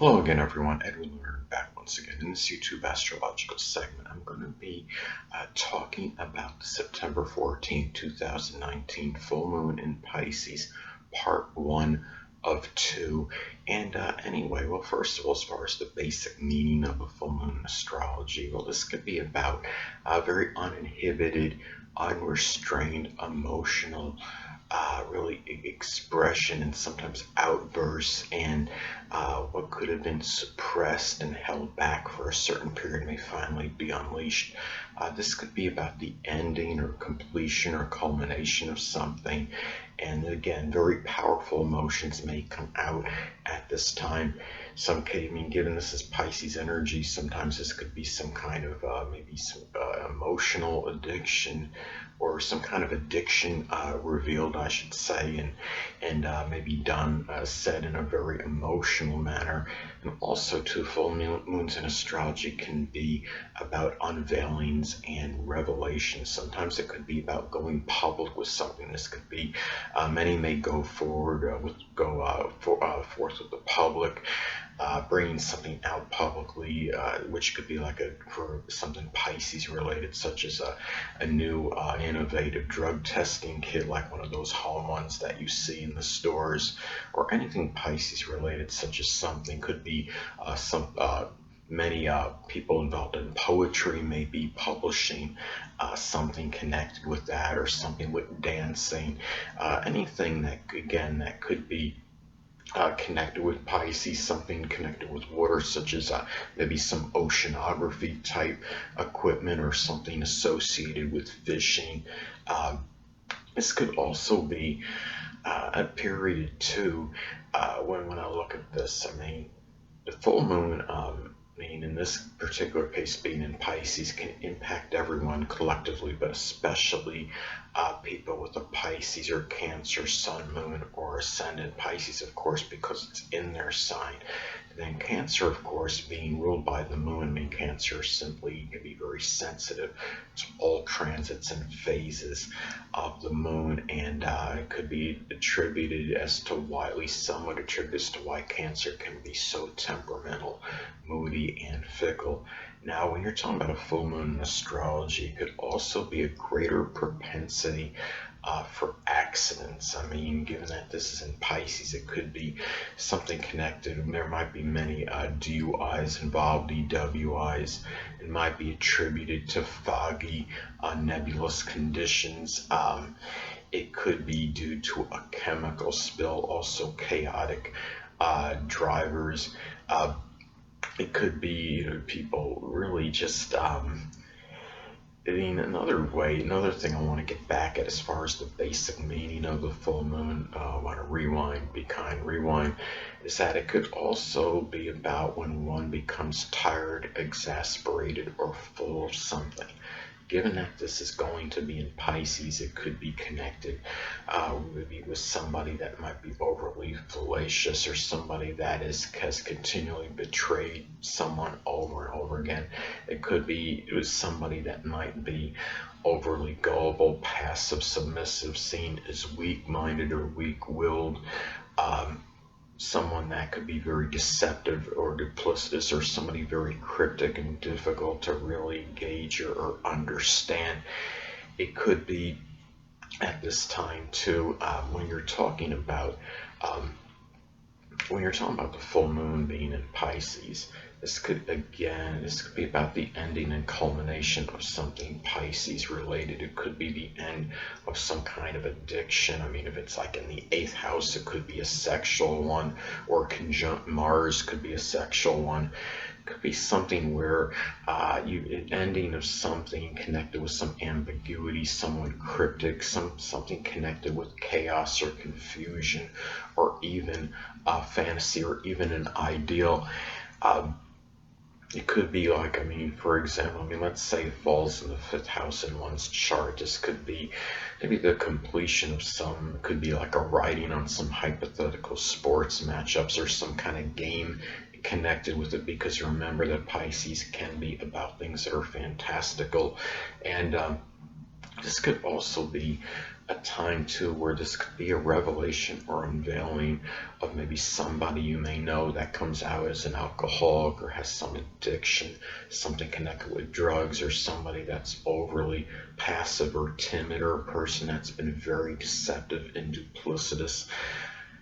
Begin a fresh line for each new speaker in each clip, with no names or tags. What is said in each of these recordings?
Hello again, everyone. Edwin Learnard back once again. In this YouTube astrological segment, I'm going to be talking about the September 14th, 2019 full moon in Pisces, part 1 of 2. And anyway, well, first of all, as far as the basic meaning of a full moon in astrology, well, this could be about very uninhibited, unrestrained, emotional really expression and sometimes outbursts, and what could have been suppressed and held back for a certain period may finally be unleashed. This could be about the ending or completion or culmination of something, and again, very powerful emotions may come out at this time. Given this is Pisces energy, sometimes this could be some kind of maybe some emotional addiction, or some kind of addiction revealed, I should say, and maybe done, said in a very emotional manner. And also, too, full moons in astrology can be about unveilings and revelations. Sometimes it could be about going public with something. This could be many may go forward forth with the public, bringing something out publicly, which could be like for something Pisces related, such as a new innovative drug testing kit, like one of those home ones that you see in the stores, or anything Pisces related, such as something could be many people involved in poetry may be publishing something connected with that, or something with dancing, anything that could be connected with Pisces, something connected with water, such as maybe some oceanography type equipment, or something associated with fishing. This could also be a period too, when I look at this. I mean, the full moon, in this particular case being in Pisces, can impact everyone collectively, but especially people with a Pisces or Cancer sun, moon, or ascendant. Pisces, of course, because it's in their sign. And then Cancer, of course, being ruled by the moon. Cancer simply can be very sensitive to all transits and phases of the moon, and it could be attributed as to why, at least some would attribute as to why Cancer can be so temperamental, moody, and fickle. Now, when you're talking about a full moon in astrology, it could also be a greater propensity for accidents. Given that this is in Pisces, it could be something connected. There might be many DUIs involved, DWIs. It might be attributed to foggy, nebulous conditions. It could be due to a chemical spill, also chaotic drivers. It could be people really just another thing I want to get back at, as far as the basic meaning of the full moon, I want to rewind, is that it could also be about when one becomes tired, exasperated, or full of something. Given that this is going to be in Pisces, it could be connected maybe with somebody that might be overly fallacious, or somebody that has continually betrayed someone over and over again. It could be with somebody that might be overly gullible, passive, submissive, seen as weak-minded or weak-willed. Someone that could be very deceptive or duplicitous, or somebody very cryptic and difficult to really gauge or understand. It could be at this time too, when you're talking about the full moon being in Pisces. This could be about the ending and culmination of something Pisces related. It could be the end of some kind of addiction. If it's like in the 8th house, it could be a sexual one, or conjunct Mars could be a sexual one. It could be something where ending of something connected with some ambiguity, somewhat cryptic, something connected with chaos or confusion, or even fantasy, or even an ideal. It could be like, for example, let's say it falls in the 5th house in one's chart. This could be maybe the completion of it could be like a writing on some hypothetical sports matchups, or some kind of game connected with it, because remember that Pisces can be about things that are fantastical. And this could also be a time too where this could be a revelation or unveiling of maybe somebody you may know that comes out as an alcoholic or has some addiction, something connected with drugs, or somebody that's overly passive or timid, or a person that's been very deceptive and duplicitous.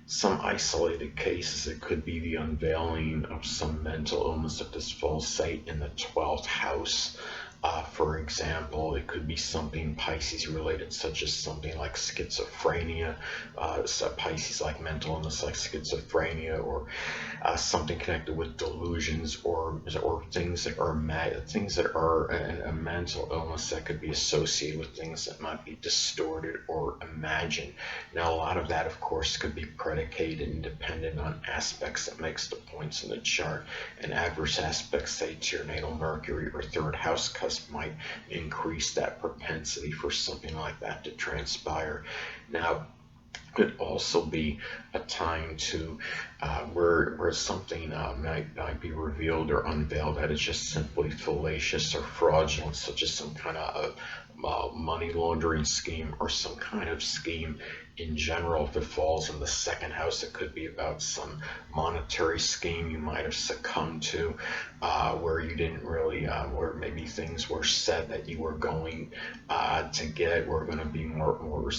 Some isolated cases, it could be the unveiling of some mental illness if this falls, say, in the 12th house. For example, it could be something Pisces related, such as something like schizophrenia, so Pisces like mental illness like schizophrenia, or something connected with delusions, or things that are a mental illness that could be associated with things that might be distorted or imagined. Now, a lot of that, of course, could be predicated and dependent on aspects that makes the points in the chart. And adverse aspects, say, to your natal Mercury or third house cusp, might increase that propensity for something like that to transpire. Now, could also be a time to where something might be revealed or unveiled that is just simply fallacious or fraudulent, such as some kind of money laundering scheme or some kind of scheme in general. If it falls in the second house, it could be about some monetary scheme you might have succumbed to, where you didn't really, where maybe things were said that you were going to get were going to be more, or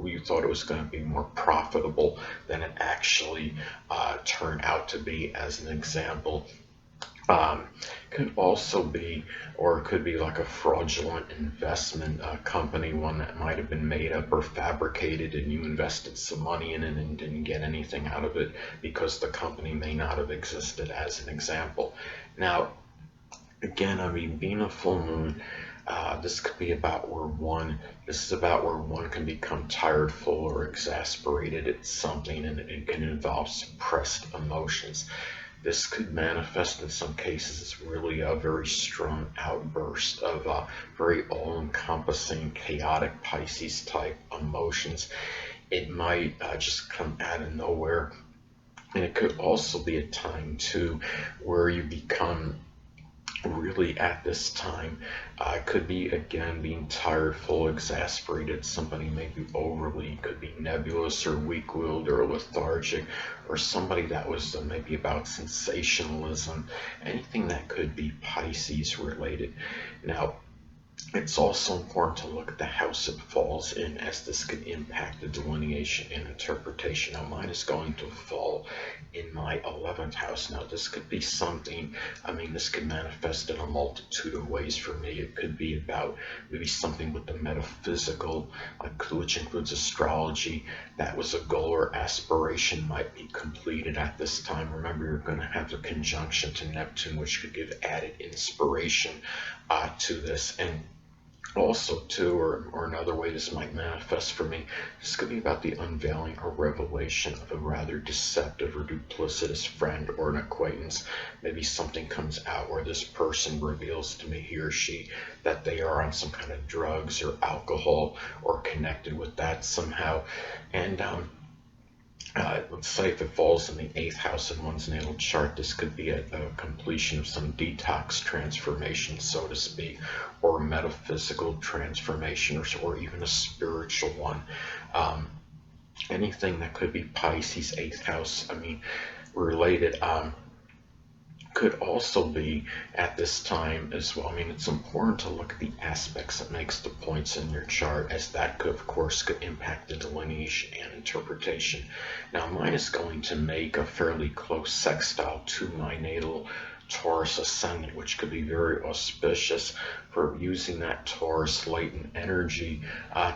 you thought it was going to be more profitable than it actually turned out to be. As an example, could also be, or it could be like a fraudulent investment company, one that might have been made up or fabricated, and you invested some money in it and didn't get anything out of it because the company may not have existed, as an example. Now, again, I mean, being a full moon, this could be about this is about where one can become tired, full, or exasperated at something, and it can involve suppressed emotions. This could manifest in some cases as really a very strong outburst of very all-encompassing, chaotic Pisces type emotions. It might just come out of nowhere. And it could also be a time too where you become really, at this time, could be again being tired, full, exasperated. Somebody may be overly, could be nebulous or weak-willed or lethargic, or somebody that was maybe about sensationalism, anything that could be Pisces related. Now, it's also important to look at the house it falls in, as this could impact the delineation and interpretation. Now, mine is going to fall in my 11th house. Now, this could be something, I mean, this could manifest in a multitude of ways for me. It could be about maybe something with the metaphysical, which includes astrology. That was a goal or aspiration might be completed at this time. Remember, you're going to have the conjunction to Neptune, which could give added inspiration to this. And also too, or another way this might manifest for me, this could be about the unveiling or revelation of a rather deceptive or duplicitous friend or an acquaintance. Maybe something comes out where this person reveals to me, he or she, that they are on some kind of drugs or alcohol or connected with that somehow. And let's say if it falls in the 8th house in one's natal chart, this could be a completion of some detox transformation, so to speak, or a metaphysical transformation, or even a spiritual one. Anything that could be Pisces 8th house, I mean, related, could also be at this time as well. I mean, it's important to look at the aspects that makes the points in your chart, as that could, of course, could impact the delineation and interpretation. Now, mine is going to make a fairly close sextile to my natal Taurus ascendant, which could be very auspicious for using that Taurus latent energy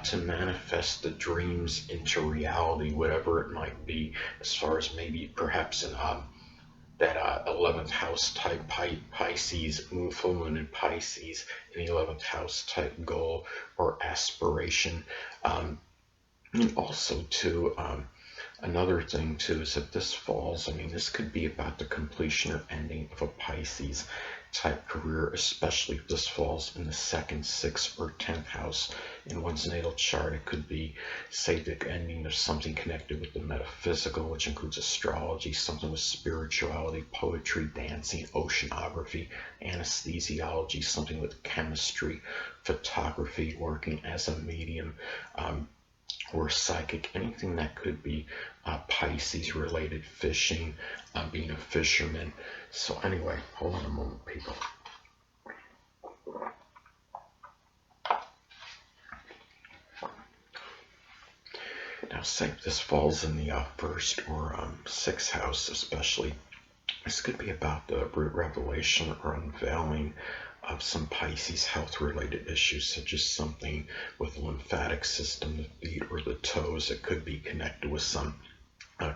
to manifest the dreams into reality, whatever it might be, as far as maybe perhaps an that 11th house type Pisces, full moon in Pisces, in the 11th house type goal or aspiration. And also too, another thing too is that this falls, I mean, this could be about the completion or ending of a Pisces type career, especially if this falls in the 2nd, 6th, or 10th house in one's natal chart. It could be, say, the ending of something connected with the metaphysical, which includes astrology, something with spirituality, poetry, dancing, oceanography, anesthesiology, something with chemistry, photography, working as a medium, or psychic, anything that could be Pisces related, fishing, being a fisherman. So anyway, hold on a moment, people. Now, say if this falls in the first or sixth house, especially, this could be about the revelation or unveiling of some Pisces health-related issues, such as something with the lymphatic system, the feet or the toes. It could be connected with some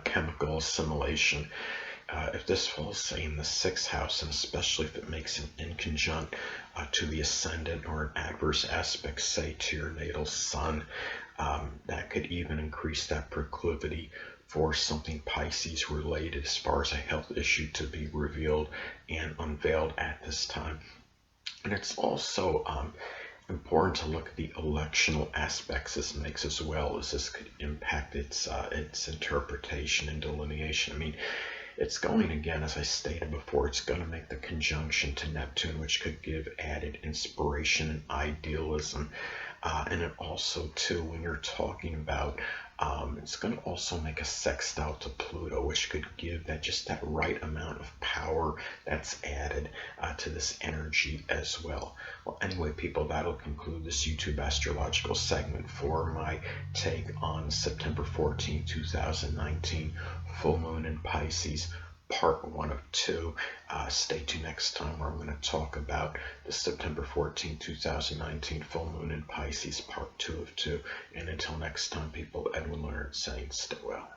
chemical assimilation. If this falls, say, in the sixth house, and especially if it makes an inconjunct to the ascendant or an adverse aspect, say, to your natal sun, that could even increase that proclivity for something Pisces related as far as a health issue to be revealed and unveiled at this time. And it's also important to look at the electional aspects this makes, as well as this could impact its interpretation and delineation. I mean, it's going, again, as I stated before, it's going to make the conjunction to Neptune, which could give added inspiration and idealism. And it also, too, when you're talking about, it's going to also make a sextile to Pluto, which could give that just that right amount of power that's added to this energy as well. Well, anyway, people, that'll conclude this YouTube astrological segment for my take on September 14, 2019, full moon in Pisces, part 1 of 2. Stay tuned next time, where I'm going to talk about the September 14, 2019 full moon in Pisces, part 2 of 2. And until next time, people, Edwin Learnard saying stay well.